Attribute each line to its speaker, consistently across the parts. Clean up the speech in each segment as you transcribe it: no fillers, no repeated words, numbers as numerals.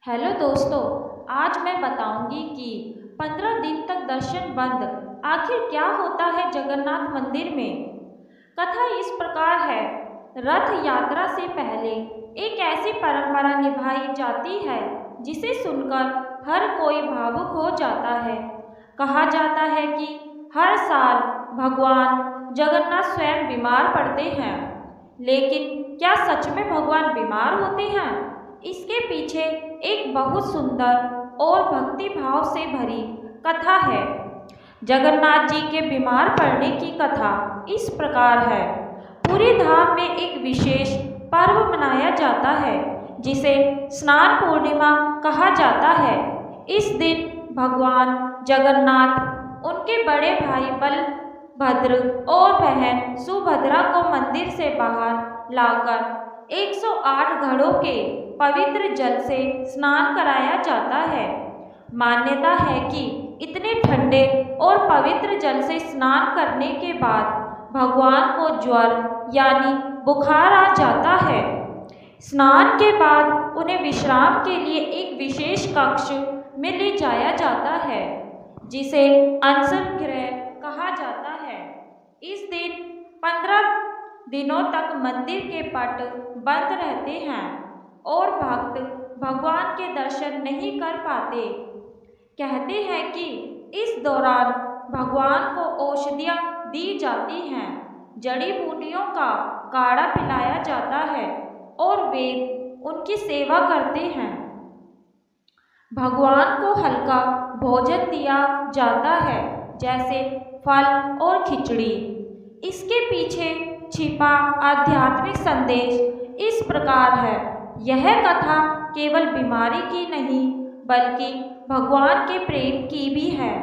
Speaker 1: Hello दोस्तों, आज मैं बताऊंगी कि 15 दिन तक दर्शन बंद आखिर क्या होता है जगन्नाथ मंदिर में। कथा इस प्रकार है। रथ यात्रा से पहले एक ऐसी परंपरा निभाई जाती है जिसे सुनकर हर कोई भावुक हो जाता है। कहा जाता है कि हर साल भगवान जगन्नाथ स्वयं बीमार पड़ते हैं, लेकिन क्या सच में भगवान बीमार होते हैं? इसके पीछे एक बहुत सुंदर और भक्ति भाव से भरी कथा है। जगन्नाथ जी के बीमार पड़ने की कथा इस प्रकार है। पूरी धाम में एक विशेष पर्व मनाया जाता है जिसे स्नान पूर्णिमा कहा जाता है। इस दिन भगवान जगन्नाथ उनके बड़े भाई बलभद्र और बहन सुभद्रा को मंदिर से बाहर लाकर 108 घड़ों के पवित्र जल से स्नान कराया जाता है। मान्यता है कि इतने ठंडे और पवित्र जल से स्नान करने के बाद भगवान को ज्वर यानी बुखार आ जाता है। स्नान के बाद उन्हें विश्राम के लिए एक विशेष कक्ष में ले जाया जाता है जिसे अनशन गृह कहा जाता है। इस दिन 15 दिनों तक मंदिर के पट बंद रहते हैं और भक्त भगवान के दर्शन नहीं कर पाते। कहते हैं कि इस दौरान भगवान को औषधियाँ दी जाती हैं, जड़ी बूटियों का काढ़ा पिलाया जाता है और वेद उनकी सेवा करते हैं। भगवान को हल्का भोजन दिया जाता है जैसे फल और खिचड़ी। इसके पीछे छिपा आध्यात्मिक संदेश इस प्रकार है। यह कथा केवल बीमारी की नहीं बल्कि भगवान के प्रेम की भी है।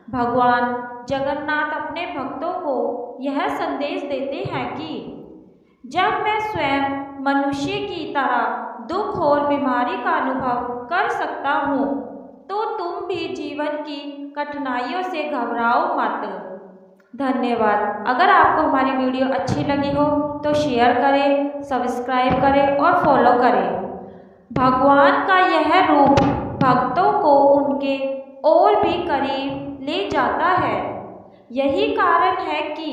Speaker 1: भगवान जगन्नाथ अपने भक्तों को यह संदेश देते हैं कि जब मैं स्वयं मनुष्य की तरह दुख और बीमारी का अनुभव कर सकता हूँ, तो तुम भी जीवन की कठिनाइयों से घबराओ मत। धन्यवाद। अगर आपको हमारी वीडियो अच्छी लगी हो तो शेयर करें, सब्सक्राइब करें और फॉलो करें। भगवान का यह रूप भक्तों को उनके और भी करीब ले जाता है। यही कारण है कि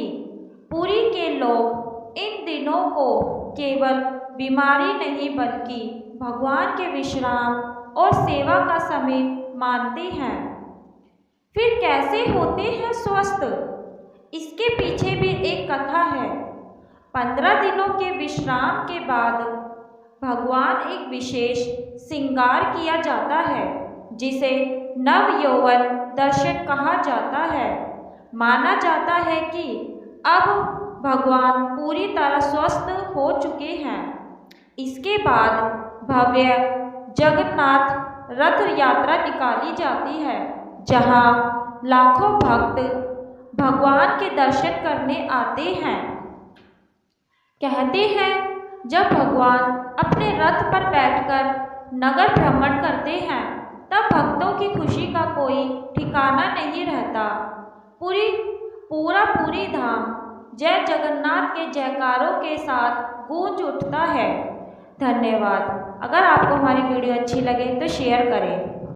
Speaker 1: पुरी के लोग इन दिनों को केवल बीमारी नहीं बल्कि भगवान के विश्राम और सेवा का समय मानते हैं। फिर कैसे होते हैं स्वस्थ? इसके पीछे भी एक कथा है। 15 दिनों के विश्राम के बाद भगवान एक विशेष श्रृंगार किया जाता है जिसे नव यौवन दर्शन कहा जाता है। माना जाता है कि अब भगवान पूरी तरह स्वस्थ हो चुके हैं। इसके बाद भव्य जगन्नाथ रथ यात्रा निकाली जाती है जहां लाखों भक्त भगवान के दर्शन करने आते हैं। कहते हैं जब भगवान अपने रथ पर बैठकर नगर भ्रमण करते हैं तब भक्तों की खुशी का कोई ठिकाना नहीं रहता। पूरी धाम जय जगन्नाथ के जयकारों के साथ गूंज उठता है। धन्यवाद। अगर आपको हमारी वीडियो अच्छी लगे तो शेयर करें।